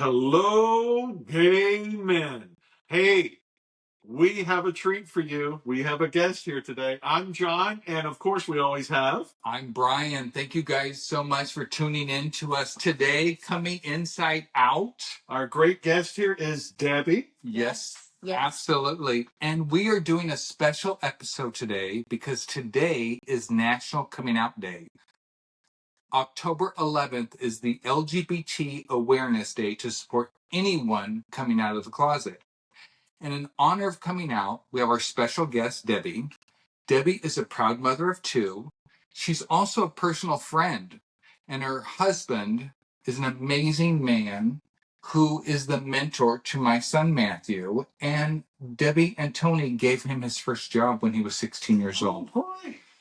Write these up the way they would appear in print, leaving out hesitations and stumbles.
Hello, gay men. Hey, we have a treat for you. We have a guest here today. I'm John, and of course, we always have. I'm Brian. Thank you guys so much for tuning in to us today, coming inside out. Our great guest here is Debbie. Yes. Absolutely. And we are doing a special episode today because today is National Coming Out Day. October 11th is the LGBT Awareness Day to support anyone coming out of the closet. And in honor of coming out, we have our special guest, Debbie. Debbie is a proud mother of two. She's also a personal friend, and her husband is an amazing man who is the mentor to my son, Matthew. And Debbie and Tony gave him his first job when he was 16 years old.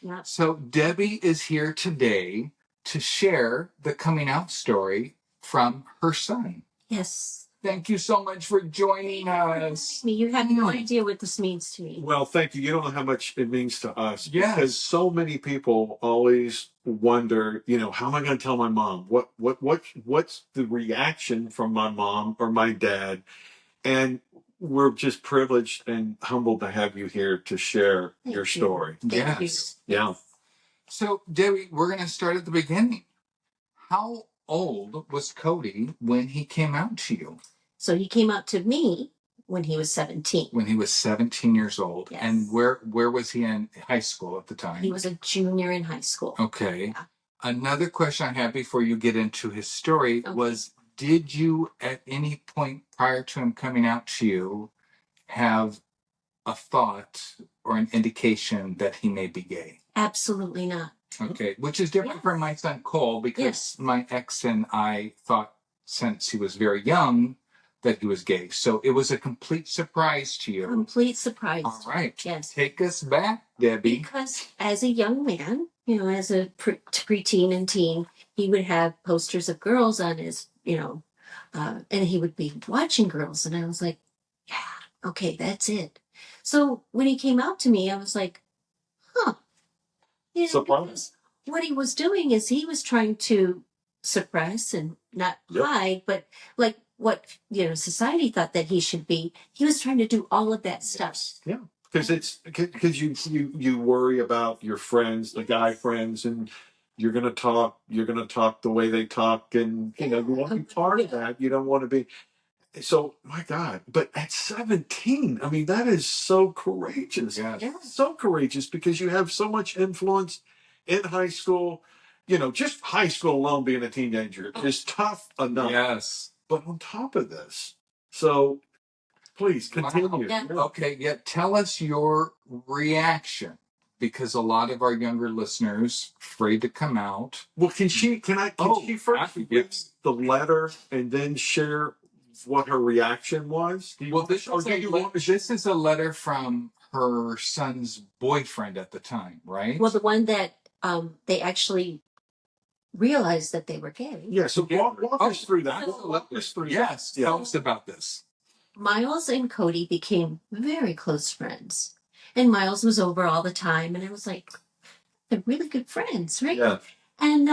Yeah. So Debbie is here today to share the coming out story from her son. Yes. Thank you so much for joining us. You have no idea what this means to me. Well, thank you. You don't know how much it means to us. Yes. Because so many people always wonder, how am I going to tell my mom? What's the reaction from my mom or my dad? And we're just privileged and humbled to have you here to share your story. Yes. Yeah. So, Debbie, we're going to start at the beginning. How old was Cody when he came out to you? So he came out to me when he was 17. When he was 17 years old. Yes. And where was he in high school at the time? He was a junior in high school. Okay. Yeah. Another question I have before you get into his story was, did you at any point prior to him coming out to you have a thought or an indication that he may be gay? Absolutely not. Okay, which is different from my son Cole, because my ex and I thought since he was very young that he was gay. So it was a complete surprise to you. Complete surprise. All right. Yes. Take us back, Debbie. Because as a young man, as a preteen and teen, he would have posters of girls on his, and he would be watching girls. And I was like, yeah, okay, that's it. So when he came out to me, I was like, huh. Surprise. What he was doing is he was trying to suppress and not hide, but like what society thought that he should be. He was trying to do all of that stuff. Yeah, because you worry about your friends, the guy friends, and you're gonna talk the way they talk, and you want to be part of that. You don't want to be. So, my God, but at 17, I mean, that is so courageous. Yes. Yeah. So courageous because you have so much influence in high school. Just high school alone, being a teenager is tough enough. Yes. But on top of this, so please continue. Wow. Yeah. Okay, tell us your reaction, because a lot of our younger listeners afraid to come out. Well, can she first read the letter and then share what her reaction was? This is a letter from her son's boyfriend at the time, right? Well, the one that they actually realized that they were gay. Yeah, so walk us through that. Yes, tell us about this. Miles and Cody became very close friends. And Miles was over all the time. And I was like, they're really good friends, right? Yeah. And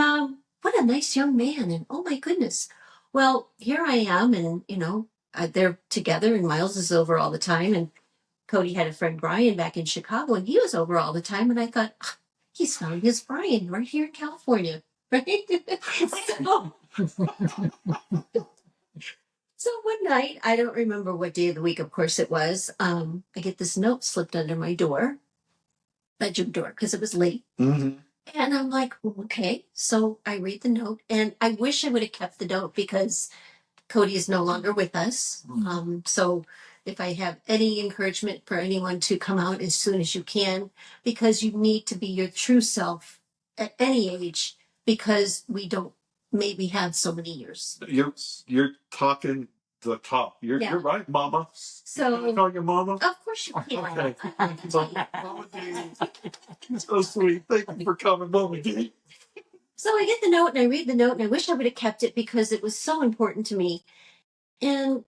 what a nice young man. And oh my goodness. Well, here I am. And, they're together and Miles is over all the time. And Cody had a friend, Brian, back in Chicago. And he was over all the time. And I thought, he's found his Brian right here in California. Right? So one night, I don't remember what day of the week, of course it was, I get this note slipped under my bedroom door, because it was late. Mm-hmm. And I'm like, okay. So I read the note, and I wish I would have kept the note because Cody is no longer with us. So if I have any encouragement for anyone to come out as soon as you can, because you need to be your true self at any age, because we don't maybe have so many years. You're talking the talk. You're right, Mama. So can I call you Mama? Of course you can. Okay. Mama D. So sweet. Thank you for coming, Mama D. So I get the note and I read the note, and I wish I would have kept it because it was so important to me. And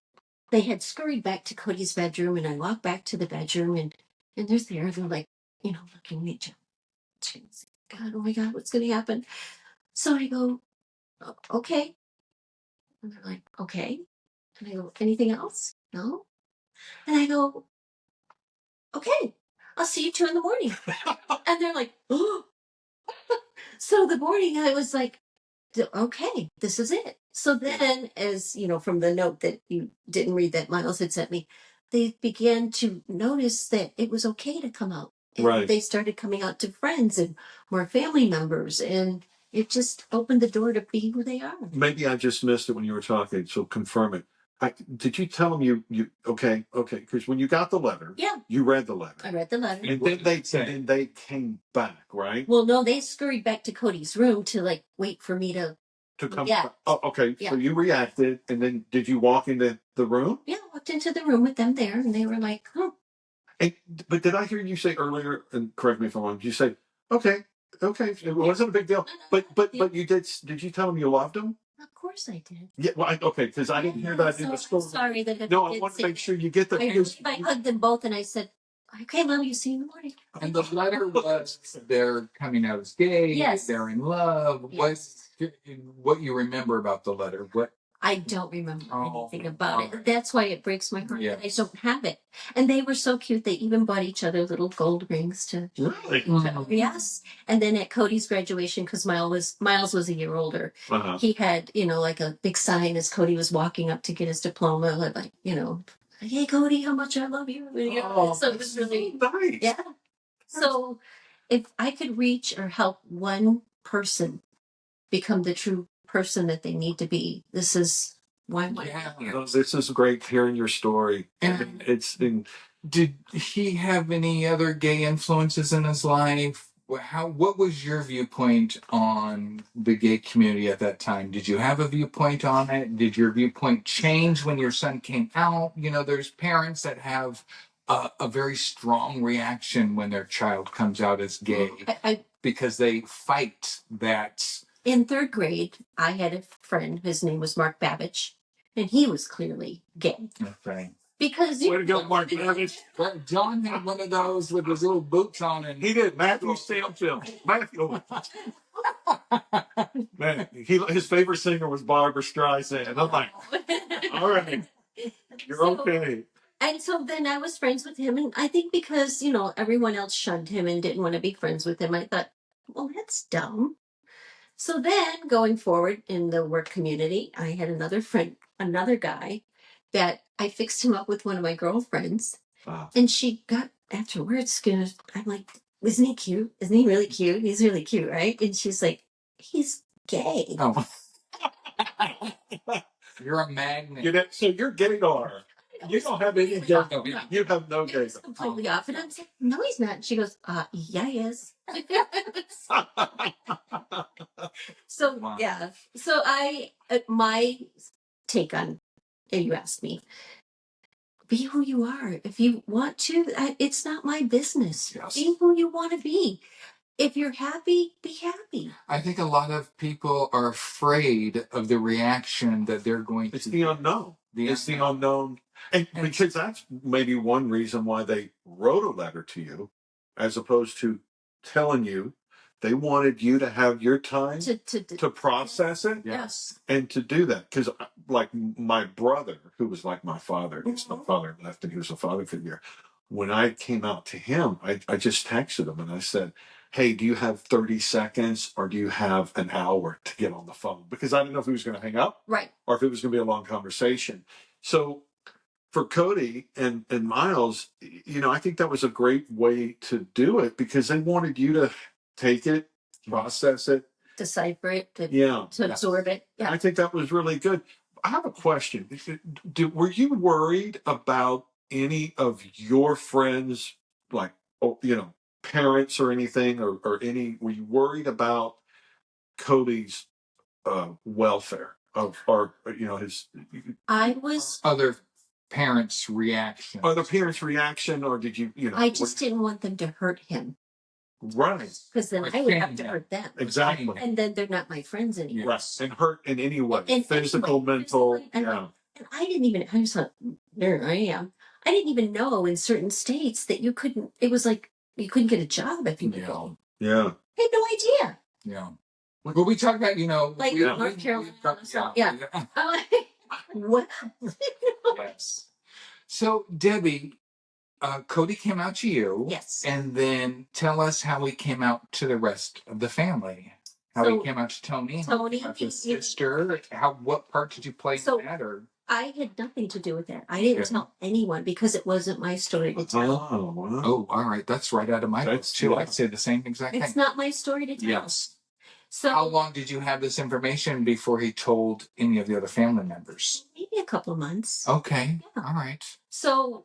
they had scurried back to Cody's bedroom, and I walked back to the bedroom, and they're there. They're like, looking at each other. God, oh my God, what's going to happen? So I go, okay. And they're like, okay. And I go, anything else? No. And I go, okay, I'll see you 2 a.m. And they're like, oh. So the morning I was like, okay, this is it. So then, as you know, from the note that you didn't read that Miles had sent me, they began to notice that it was okay to come out. And Right. they started coming out to friends and more family members. And it just opened the door to be who they are. Maybe I just missed it when you were talking, so confirm it. Did you tell them you okay? Because when you got the letter, Yeah, you read the letter, I read the letter. and then they came back, right? Well, no, they scurried back to Cody's room to like wait for me to To come. Yeah. Back. Oh, okay. Yeah. So you reacted, and then did you walk into the room? Yeah, I walked into the room with them there, and they were like, "Oh." But did I hear you say earlier? And correct me if I'm wrong. You said, "Okay, it wasn't a big deal." But you did. Did you tell them you loved them? Of course I did. Yeah. Well, okay, because I didn't hear that in the school. Sorry that No, I want to make sure you get the. I hugged them both, and I said, "Okay, love you. See you in the morning." And the letter was they're coming out as gay. Yes. They're in love. Yes. What you remember about the letter? What? I don't remember anything about it. Right. That's why it breaks my heart that I don't have it. And they were so cute. They even bought each other little gold rings to. Really? Yes. And then at Cody's graduation, because Miles was a year older, he had, like a big sign as Cody was walking up to get his diploma, like, hey, Cody, how much I love you. So it was really nice. Yeah. So if I could reach or help one person become the true person that they need to be, this is why I'm here. No, this is great hearing your story. And it's did he have any other gay influences in his life? What was your viewpoint on the gay community at that time? Did you have a viewpoint on it? Did your viewpoint change when your son came out? There's parents that have a very strong reaction when their child comes out as gay because they fight that. In 3rd grade, I had a friend, his name was Mark Babbage, and he was clearly gay. Okay. Because way to go, Mark Babbage. John had one of those with his little boots on, and he did. Matthew Stanfield. Matthew. Man, his favorite singer was Barbara Streisand. I'm like, all right, you're okay. And so then I was friends with him, and I think because everyone else shunned him and didn't want to be friends with him, I thought, well, that's dumb. So then going forward in the work community, I had another friend, another guy that I fixed him up with one of my girlfriends. Wow. And she got afterwards, I'm like, isn't he cute? Isn't he really cute? He's really cute, right? And she's like, he's gay. Oh. You're a magnet. So you're gay or you don't have any gay. You have no gay. It's completely off. And I'm like, no, he's not. And she goes, yeah, he is. So, wow. Yeah. So my take on, you asked me, be who you are. If you want to, it's not my business. Yes. Be who you want to be. If you're happy, be happy. I think a lot of people are afraid of the reaction that they're going to. It's the unknown. It's the unknown. And because that's maybe one reason why they wrote a letter to you, as opposed to telling you. They wanted you to have your time to process it. Yes. And to do that. Because like my brother, who was like my father, his father left and he was a father figure. When I came out to him, I just texted him and I said, hey, do you have 30 seconds or do you have an hour to get on the phone? Because I didn't know if he was going to hang up. Right. Or if it was going to be a long conversation. So for Cody and Miles, I think that was a great way to do it because they wanted you to take it, process it, decipher it, to absorb it. Yeah. I think that was really good. I have a question. Were you worried about any of your friends, like, parents or anything, or any? Were you worried about Cody's welfare or his? I was other parents' reaction. Other parents' reaction, or did you? I just didn't want them to hurt him. Right. Because then I would have to hurt them. Exactly. And then they're not my friends anymore. Right. And hurt in any way. And physical, mental. And I didn't even, I just thought, there I am. I didn't even know in certain states that you couldn't, it was like, you couldn't get a job if you were gay. Yeah. I had no idea. Yeah. Well, we talk about, like North Carolina. Yeah. What? Yes. So, Debbie, Cody came out to you. Yes. And then tell us how he came out to the rest of the family. How he came out to Tony. Tony, His sister. What part did you play in that? Or I had nothing to do with that. I didn't tell anyone because it wasn't my story to tell. Oh, wow. Oh, all right. That's right out of my book too. Yeah. I'd say the same exact thing. It's not my story to tell. Yes. So how long did you have this information before he told any of the other family members? Maybe a couple of months. Okay. Yeah. All right. So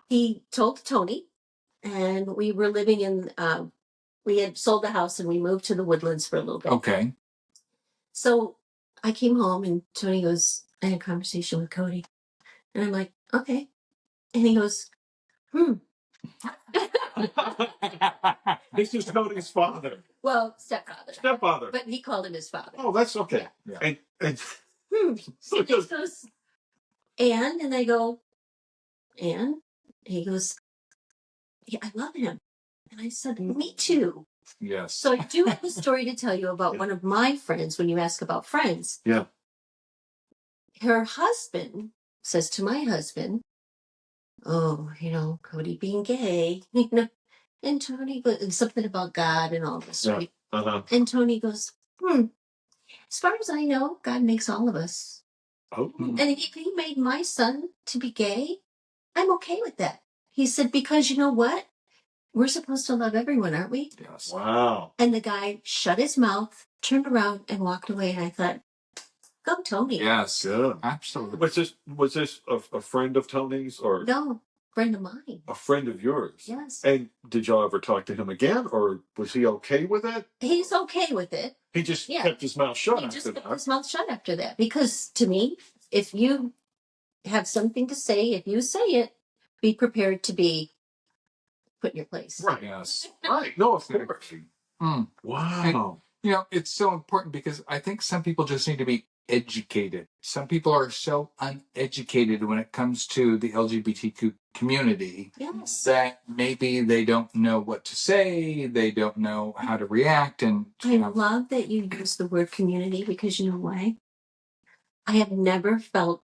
he told Tony, and we were living in, we had sold the house and we moved to the Woodlands for a little bit. Okay. So I came home and Tony goes, I had a conversation with Cody. And I'm like, okay. And he goes, This is Cody's father. Well, stepfather. Stepfather. But he called him his father. Oh, that's okay. Yeah. And So he goes, and I go, and he goes, yeah, I love him. And I said, me too. Yes. So I do have a story to tell you about one of my friends when you ask about friends. Yeah. Her husband says to my husband, oh, Cody being gay, and Tony goes, something about God and all this, right? Uh-huh. And Tony goes, as far as I know, God makes all of us. Oh. And if he made my son to be gay, I'm okay with that. He said, because you know what? We're supposed to love everyone, aren't we? Yes. Wow. And the guy shut his mouth, turned around, and walked away. And I thought, go Tony. Yes. Good. Absolutely. Was this a friend of Tony's or No, friend of mine. a friend of yours? Yes. And did y'all ever talk to him again, or was he okay with it? He's okay with it. He just kept his mouth shut. He just kept his mouth shut after that. Because to me, if you have something to say, if you say it, be prepared to be put in your place. Right. Yes. Right. No, of course. Mm. Wow. And, it's so important because I think some people just need to be educated. Some people are so uneducated when it comes to the LGBTQ community that maybe they don't know what to say, they don't know how to react. And I love that you use the word community because you know why? I have never felt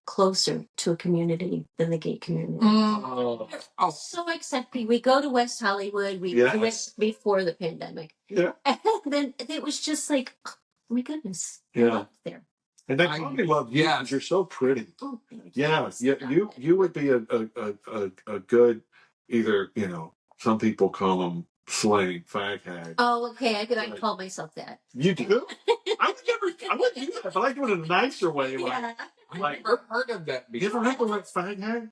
closer to a community than the gay community. Oh. So accepting. We go to West Hollywood. We went before the pandemic. Yeah. And then it was just like, oh my goodness. Yeah. There. And they probably love you because you're so pretty. Oh, yeah. You would be a good either, some people call them slang fag hag. Oh, okay. I call myself that. You do? I wouldn't do that, but I do it in a nicer way. Yeah. I've never heard of that before. You ever heard the word fag hag?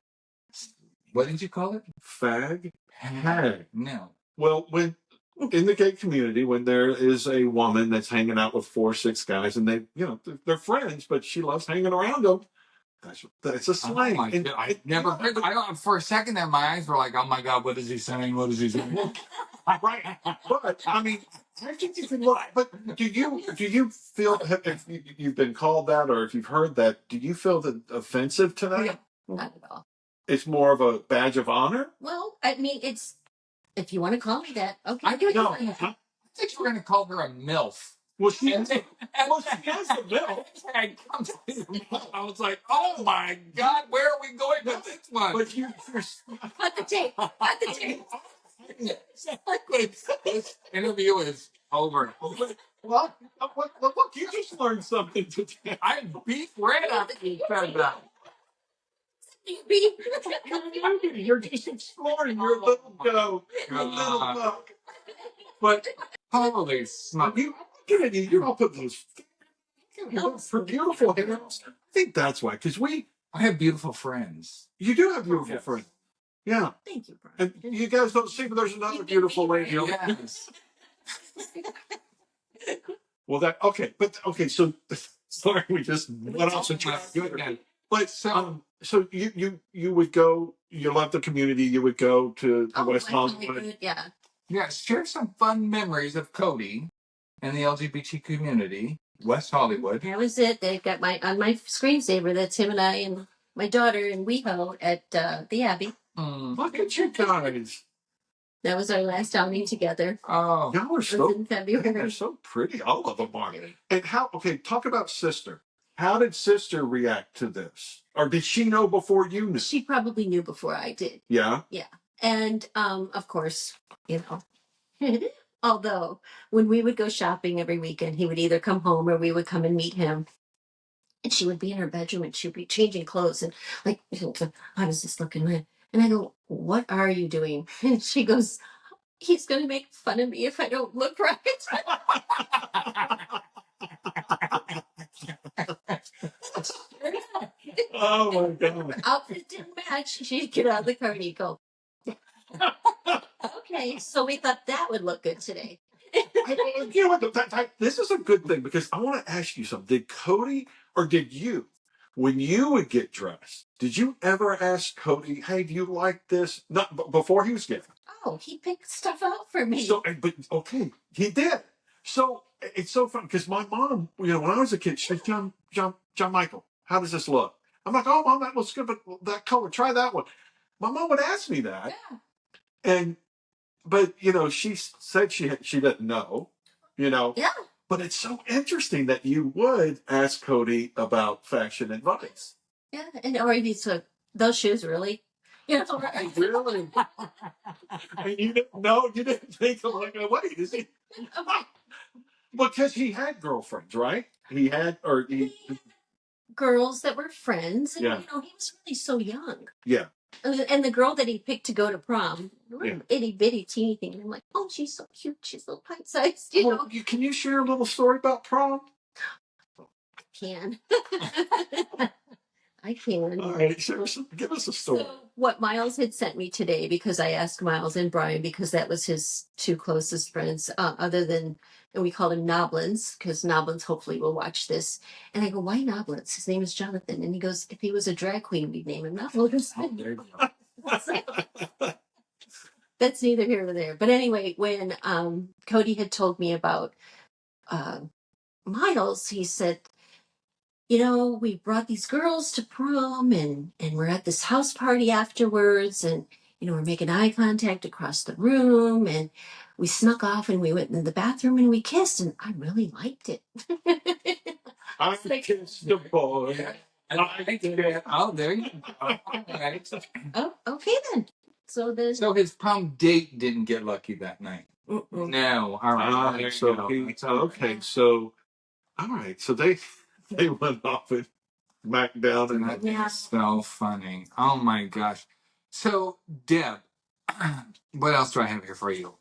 What did you call it? Fag hag. No. Well, when in the gay community, when there is a woman that's hanging out with 4 or 6 guys, and they, they're friends, but she loves hanging around them. That's a slang. I never heard. For a second there, my eyes were like, "Oh my God, what is he saying? What is he saying?" Right, but I mean, I think you can look. But do you feel if you've been called that, or if you've heard that, do you feel that offensive to that? Yeah, not at all. It's more of a badge of honor. Well, I mean, it's if you want to call me that, okay. I think you were going to call her a MILF. Well, she has the milk. I was like, oh my God, where are we going with this one? But Cut the tape. Cut the tape. Exactly. This interview is over. Well, look, you just learned something today. I beat red after you said that. You're just exploring your little go. Your little book. But holy smoke. You're all putting those for beautiful hands. I think that's why, because I have beautiful friends. You do have beautiful friends. Yeah. Thank you, Brian. And you guys don't see, but there's another beautiful lady. Yes. Well, so sorry, we just went off the track. But so you would go. You love the community. You would go to West Hollywood. Yeah. Yeah. Share some fun memories of Cody and the LGBT community, West Hollywood. That was it. They got on my screensaver. That's him and I and my daughter in WeHo at the Abbey. Look at you guys. That was our last outing together. Oh, y'all are in February. They're so pretty. All of them are. And talk about sister. How did sister react to this? Or did she know before you knew? She probably knew before I did. Yeah? Yeah. And of course, although when we would go shopping every weekend, he would either come home or we would come and meet him. And she would be in her bedroom and she'd be changing clothes and like, how does this look in my? And I go, what are you doing? And she goes, he's going to make fun of me if I don't look right. Oh my God. Outfit didn't match. She'd get out of the car and he'd go, okay, so we thought that would look good today. You know what? This is a good thing because I want to ask you something. Did Cody or did you, when you would get dressed, did you ever ask Cody, "Hey, do you like this?" Not before he was gay. Oh, he picked stuff out for me. So, but okay, he did. So it's so fun because my mom, when I was a kid, she said, John Michael, how does this look? I'm like, oh, mom, that looks good, but that color, try that one. My mom would ask me that, and but she said she didn't know, Yeah. But it's so interesting that you would ask Cody about fashion advice. Yeah, and or he took those shoes really. Really? And you didn't know, you didn't think of like, wait, is he? Because he had girlfriends, right? He had, or he girls that were friends, and Yeah. he was really so young. Yeah. And the girl that he picked to go to prom, Yeah. itty bitty teeny thing. I'm like, oh, she's so cute. She's a little pint sized, you know. Can you share a little story about prom? Can. I can. All right, give us a story. So what Miles had sent me today, because I asked Miles and Brian, because that was his two closest friends, other than, and we called him Noblins, because Noblins hopefully will watch this. And I go, why Noblins? His name is Jonathan. And he goes, if he was a drag queen, we'd name him Noblins. Oh, there you go. That's neither here nor there. But anyway, when Cody had told me about Miles, he said, we brought these girls to prom and we're at this house party afterwards and, we're making eye contact across the room and we snuck off and we went in the bathroom and we kissed and I really liked it. I kissed the boy. Oh, there you go. All right. Oh, okay then. So his prom date didn't get lucky that night. Mm-mm. No. All right. Okay. So, all right. So they went off and smacked down and That's so funny. Oh my gosh. So Deb, what else do I have here for you?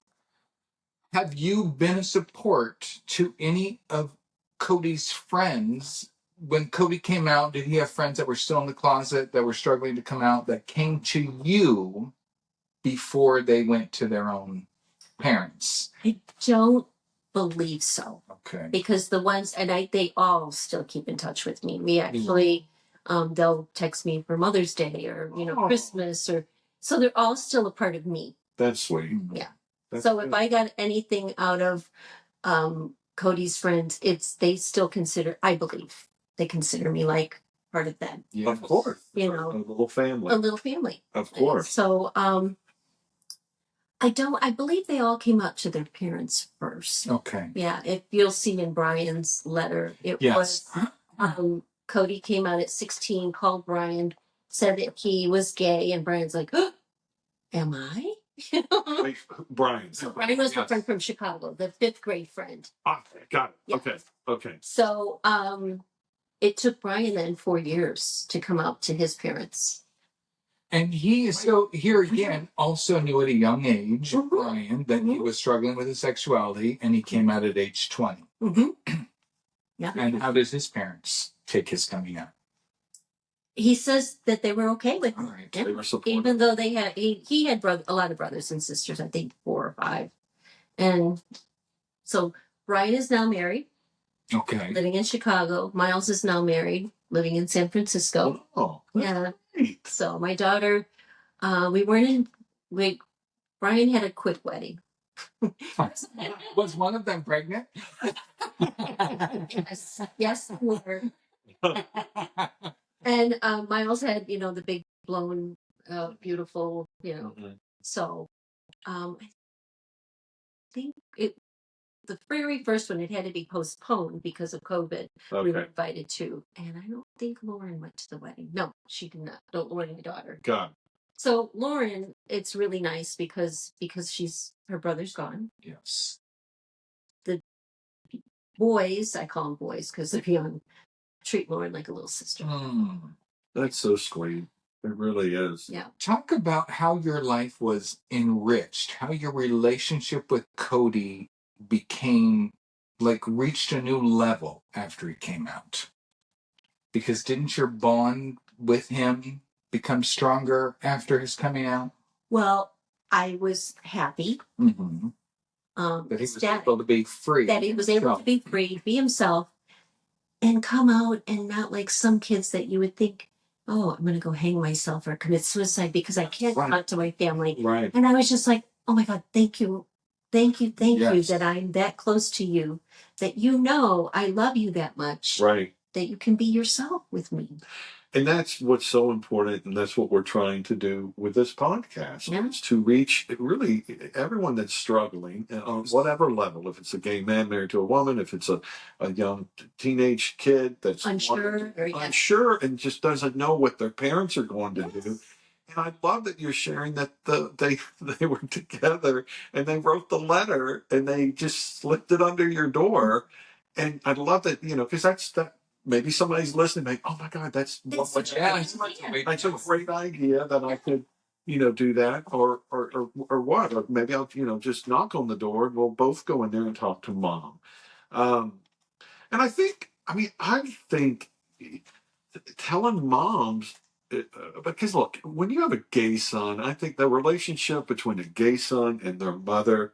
Have you been a support to any of Cody's friends? When Cody came out, did he have friends that were still in the closet that were struggling to come out that came to you before they went to their own parents? I don't believe so. Okay. Because the ones, and they all still keep in touch with me. We actually, they'll text me for Mother's Day or, Christmas so they're all still a part of me. That's sweet. Yeah. That's so good. If I got anything out of Cody's friends, they still I believe they consider me like part of them. Yes. Of course. A little family. A little family. Of course. So, I believe they all came out to their parents first. Okay. Yeah, if you'll see in Brian's letter, it was Cody came out at 16, called Brian, said that he was gay, and Brian's like, oh, am I? Wait, Brian. So Brian was a friend from Chicago, the 5th grade friend. Got it. Yeah. Okay. So it took Brian then 4 years to come out to his parents. And he is so here again, also knew at a young age, Mm-hmm. Brian, that he was struggling with his sexuality, and he came out at age 20. Mm-hmm. Yeah. And how does his parents take his coming out? He says that they were okay with it. All right. Yeah. They were supportive. Even though he had a lot of brothers and sisters, I think 4 or 5. And so Brian is now married. Okay. Living in Chicago. Miles is now married, living in San Francisco. Oh, yeah. Great. So my daughter, Brian had a quick wedding. Was one of them pregnant? Yes, we were. And Miles had, the big blown, beautiful, Mm-hmm. So I think it the very first one, it had to be postponed because of COVID. We were invited to, and I don't think Lauren went to the wedding. No, she did not. Don't Lauren, my daughter. God. So Lauren, it's really nice because her brother's gone. Yes. The boys, I call them boys because they're young, treat Lauren like a little sister. That's so sweet. It really is. Yeah. Talk about how your life was enriched, how your relationship with Cody reached a new level after he came out. Because didn't your bond with him become stronger after his coming out? Well, I was happy. Mm-hmm. That he was able to be free. That he was able to be free, be himself, and come out and not like some kids that you would think, oh, I'm going to go hang myself or commit suicide because I can't talk to my family. Right. And I was just like, oh my God, thank you. Thank you that I'm that close to you, that I love you that much. Right. That you can be yourself with me. And that's what's so important, and that's what we're trying to do with this podcast, is to reach really everyone that's struggling on whatever level. If it's a gay man married to a woman, if it's a young teenage kid that's unsure and just doesn't know what their parents are going to do. And I love that you're sharing that they were together and they wrote the letter and they just slipped it under your door. And I love that, because that. Maybe somebody's listening, like, oh my God, that's a great idea that I could, do that, or what, or maybe I'll, just knock on the door and we'll both go in there and talk to mom. And I think telling moms, because look, when you have a gay son, I think the relationship between a gay son and their mother,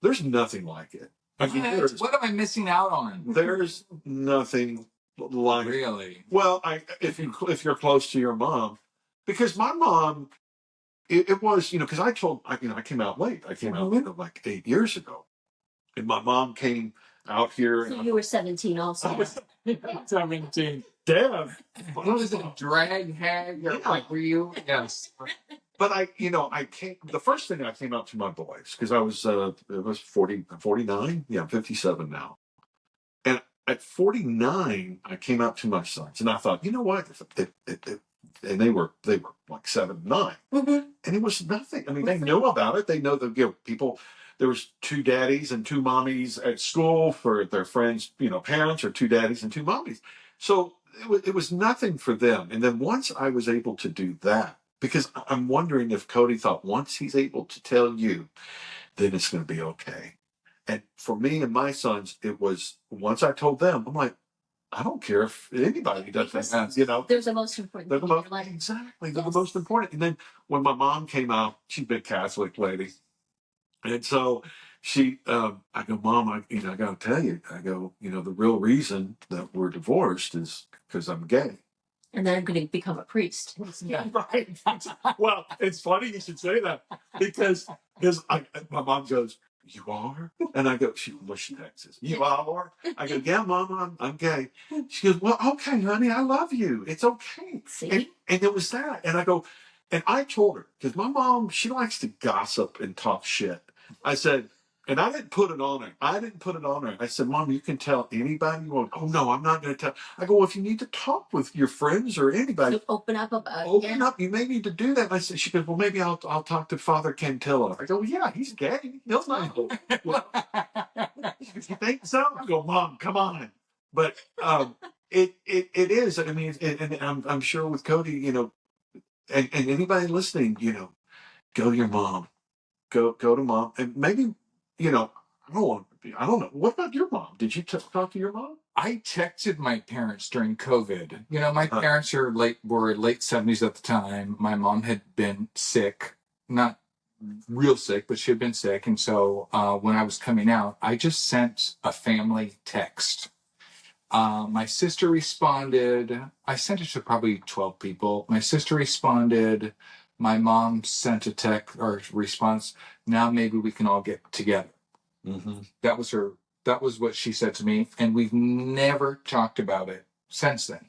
there's nothing like it. What am I missing out on? There's nothing like really. Well, if you're close to your mom, because my mom, it was because I came out late. I came out like 8 years ago, and my mom came out here. So you were 17 also. I was 17. Damn. Was it a drag hag? Were you? Yes. But I came. The first thing I came out to my boys because I was it was 49. Yeah, I'm 57 now. And at 49, I came out to my sons, and I thought, you know what? And they were like 7, 9, and it was nothing. I mean, they knew about it. They know that people. There was 2 daddies and 2 mommies at school for their friends, parents, or 2 daddies and 2 mommies. So it was nothing for them. And then once I was able to do that, because I'm wondering if Cody thought once he's able to tell you, then it's going to be okay. And for me and my sons, it was once I told them, I'm like, I don't care if anybody does that. They're the most important. Exactly. They're the most important. And then when my mom came out, she's a big Catholic lady. And so I go, Mom, I got to tell you, I go, the real reason that we're divorced is because I'm gay. And then I'm going to become a priest. Yeah, right. Well, it's funny you should say that because my mom goes, you are? And I go, she Texas. You are? I go, yeah, Mom, I'm gay. She goes, well, okay, honey, I love you. It's okay. See? And it was that. And I go, and I told her, because my mom, she likes to gossip and talk shit. I said, and I didn't put it on her. I said, Mom, you can tell anybody you want. Oh, no, I'm not going to tell. I go, well, if you need to talk with your friends or anybody. So open up about it. Open up. You may need to do that. And I said, she goes, well, maybe I'll talk to Father Cantilla. I go, well, yeah, he's gay. He'll know. Well, you think so? I go, Mom, come on. But it is. I mean, and I'm sure with Cody, and anybody listening, go to your mom. Go to mom, and maybe I don't know. What about your mom? Did you talk to your mom? I texted my parents during COVID. My parents were late 70s at the time. My mom had been sick, not real sick, but she had been sick, and so when I was coming out, I just sent a family text. My sister responded. I sent it to probably 12 people. My sister responded. My mom sent a text or response. Now maybe we can all get together. Mm-hmm. That was what she said to me. And we've never talked about it since then.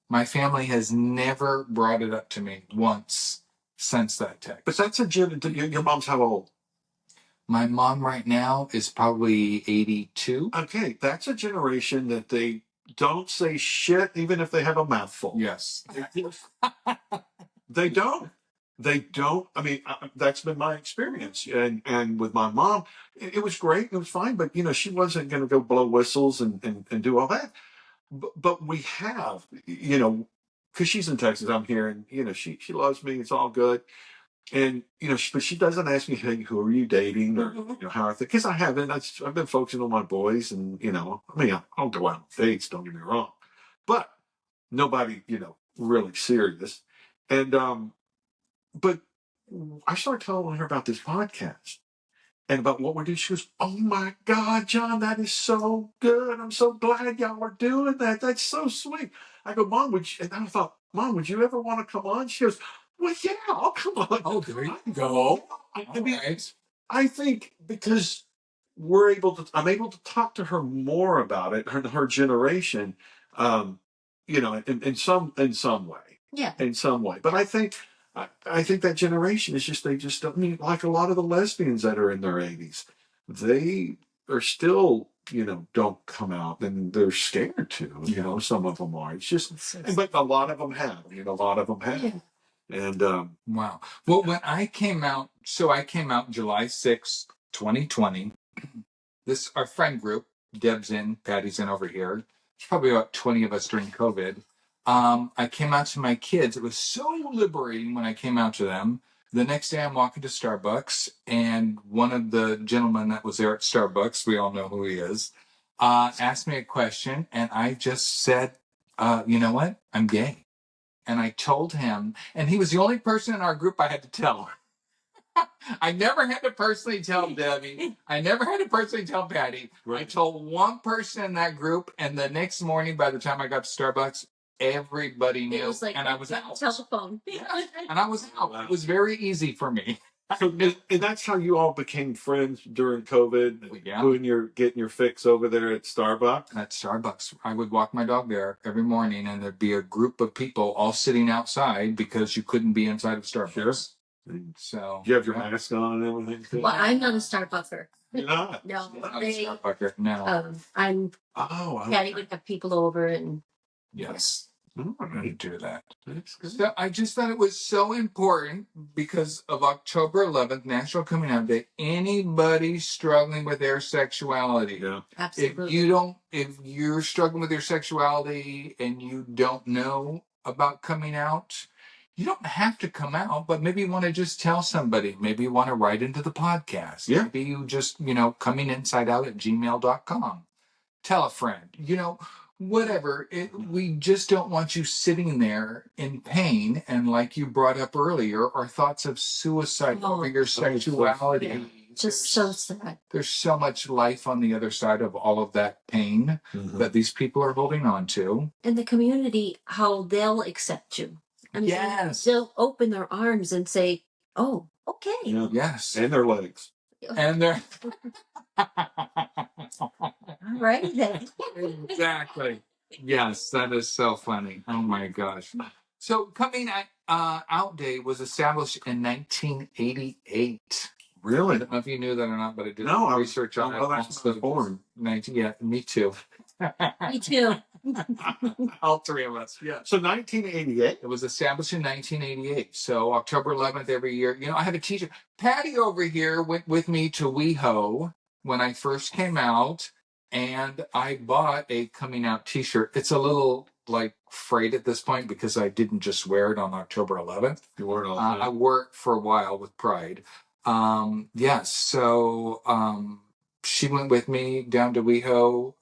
My family has never brought it up to me once since that text. But that's your mom's how old? My mom right now is probably 82. Okay, that's a generation that they don't say shit even if they have a mouthful. Yes. They don't. They don't. I mean, that's been my experience. And with my mom, it was great. It was fine. But, she wasn't going to go blow whistles and do all that. But we have, because she's in Texas, I'm here, and, she loves me. It's all good. And, but she doesn't ask me, hey, who are you dating? Or, how are things? Because I haven't. I've been focusing on my boys. And, I'll go out on dates, don't get me wrong. But nobody, really serious. And, but I started telling her about this podcast and about what we're doing. She goes, "Oh my God, John, that is so good. I'm so glad y'all are doing that. That's so sweet." I go, "Mom, would you?" And I thought, "Mom, would you ever want to come on?" She goes, "Well, yeah, I'll come on." Oh, there you go. I mean, I think because I'm able to talk to her more about it, her generation, um, in some way. Yeah. In some way. But I think that generation is just, they just don't, like a lot of the lesbians that are in their 80s. They are still, don't come out, and they're scared to, some of them are. It's just, but a lot of them have, a lot of them have. Yeah. And, Wow. Well, when I came out, I came out July 6th, 2020. Our friend group, Deb's in, Patty's in over here. There's probably about 20 of us during COVID. I came out to my kids. It was so liberating when I came out to them. The next day I'm walking to Starbucks, and one of the gentlemen that was there at Starbucks, we all know who he is, asked me a question, and I just said, you know what? I'm gay. And I told him, and he was the only person in our group I had to tell. I never had to personally tell Debbie. I never had to personally tell Patty. Right. I told one person in that group, and the next morning, by the time I got to Starbucks, everybody knew. It was like, and I was out. Telephone. Yeah. And I was out. Wow. It was very easy for me. So, and that's how you all became friends during COVID. Yeah. When you're getting your fix over there at Starbucks. At Starbucks, I would walk my dog there every morning, and there'd be a group of people all sitting outside because you couldn't be inside of Starbucks. Sure. So you have your mask on and everything. Well, I'm not a Starbucker. You're not. No, no. I'm. Oh, Patty would have people over, and yes. I'm going to do that. That's good. So I just thought it was so important because of October 11th, National Coming Out Day. Anybody struggling with their sexuality, yeah, absolutely. If you're struggling with your sexuality and you don't know about coming out, you don't have to come out, but maybe you want to just tell somebody. Maybe you want to write into the podcast. Yeah. Maybe you just, cominginsideout@gmail.com. Tell a friend, whatever. We just don't want you sitting there in pain. And like you brought up earlier, our thoughts of suicide over your sexuality. Yeah. Just so sad. There's so much life on the other side of all of that pain that these people are holding on to. And the community, how they'll accept you. I mean, yes. They'll open their arms and say, "Oh, okay." Yeah. Yes. And their legs. And their... All right then. Exactly. Yes, that is so funny. Oh my gosh. So Coming Out Day was established in 1988. Really? I don't know if you knew that or not, but I did research on it. Well, that's was born. 19, yeah, me too. Me too. All three of us. Yeah. So 1988. It was established in 1988. So October 11th every year. I have a teacher. Patty over here went with me to WeHo when I first came out, and I bought a coming out t-shirt. It's a little frayed at this point because I didn't just wear it on October 11th. You wore it all the time. I wore it for a while with pride. Yes. So she went with me down to WeHo.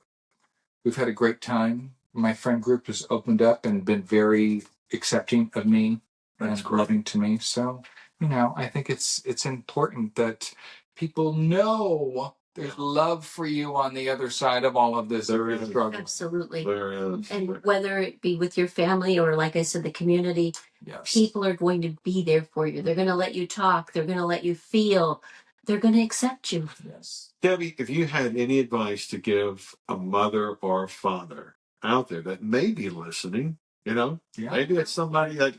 We've had a great time. My friend group has opened up and been very accepting of me and loving to me. So, I think it's important that people know there's love for you on the other side of all of this struggle. Absolutely. There is. And whether it be with your family or, like I said, the community, yes. People are going to be there for you. They're going to let you talk. They're going to let you feel. They're going to accept you. Yes. Debbie, if you had any advice to give a mother or a father out there that may be listening, maybe it's somebody that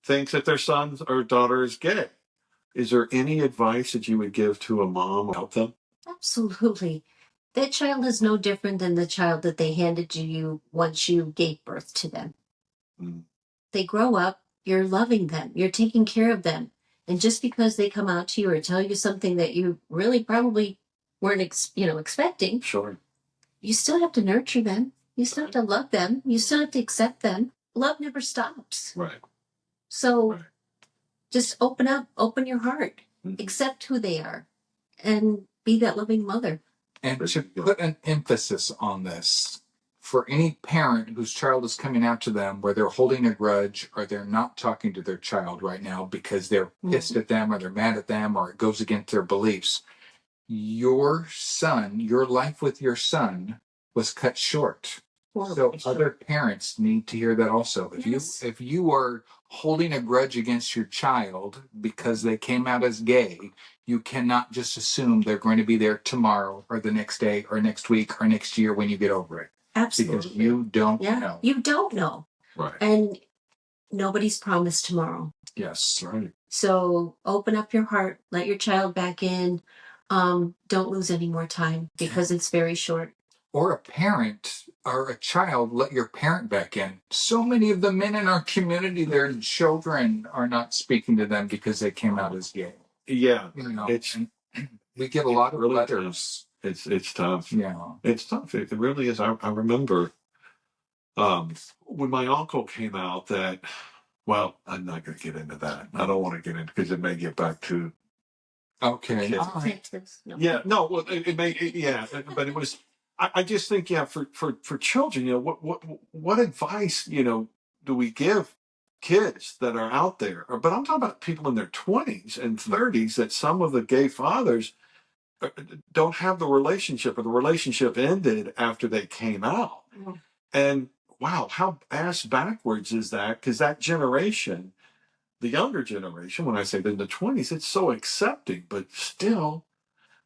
thinks that their son or daughter is gay. Is there any advice that you would give to a mom about them? Absolutely. That child is no different than the child that they handed to you once you gave birth to them. Mm. They grow up, you're loving them, you're taking care of them. And just because they come out to you or tell you something that you really probably weren't expecting, Sure. you still have to nurture them. You still have to love them. You still have to accept them. Love never stops. Right. So Right. just open up, open your heart, accept who they are, and be that loving mother. And to put an emphasis on this, for any parent whose child is coming out to them where they're holding a grudge or they're not talking to their child right now because they're pissed at them or they're mad at them or it goes against their beliefs, your son, your life with your son was cut short. So other parents need to hear that also. If you are holding a grudge against your child because they came out as gay, you cannot just assume they're going to be there tomorrow or the next day or next week or next year when you get over it. Absolutely. Because you don't know. You don't know. Right. And nobody's promised tomorrow. Yes. Right. So open up your heart, let your child back in. Don't lose any more time because it's very short. Or a parent or a child, let your parent back in. So many of the men in our community, their children are not speaking to them because they came out as gay. Yeah. It's we get a lot of really letters. Tough. It's tough. Yeah. It's tough. It really is. I remember when my uncle came out that, well, I'm not going to get into that. I don't want to get into because it may get back to. Okay. No. Yeah. No. Well, it may. Yeah. But it was. I just think, yeah, for children, what advice, do we give kids that are out there? But I'm talking about people in their 20s and 30s that some of the gay fathers don't have the relationship, or the relationship ended after they came out. Mm-hmm. And wow, how ass backwards is that? Because that generation, the younger generation, when I say in the 20s, it's so accepting, but still.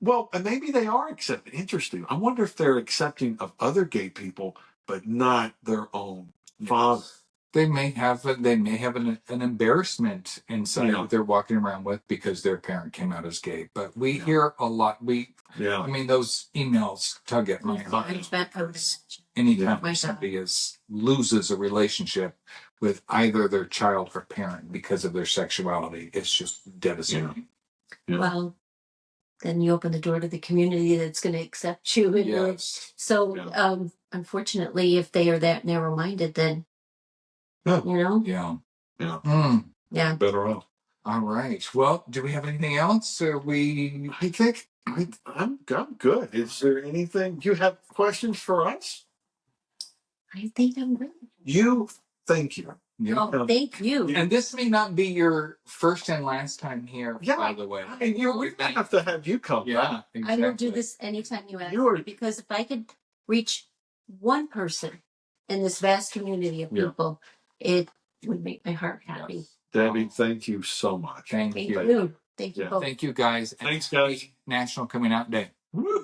Well, and maybe they are accepting. Interesting. I wonder if they're accepting of other gay people, but not their own father. They may have an embarrassment inside that they're walking around with because their parent came out as gay. But we hear a lot. I mean, those emails tug at my heart. Anytime somebody loses a relationship with either their child or parent because of their sexuality, it's just devastating. Yeah. Well, then you open the door to the community that's going to accept you. Yes. So, unfortunately, if they are that narrow-minded, then, Yeah. Yeah. Better off. All right. Well, do we have anything else? I think I'm good. Is there anything? You have questions for us? I think I'm good. Thank you. Oh, thank you. And this may not be your first and last time here, by the way. And we have to have you come back. Exactly. I will do this anytime you ask me, because if I could reach one person in this vast community of people, it would make my heart happy. Yes. Debbie, thank you so much. Thank you. Thank you both. Thank you, guys. Thanks, guys. National Coming Out Day. Woo-hoo.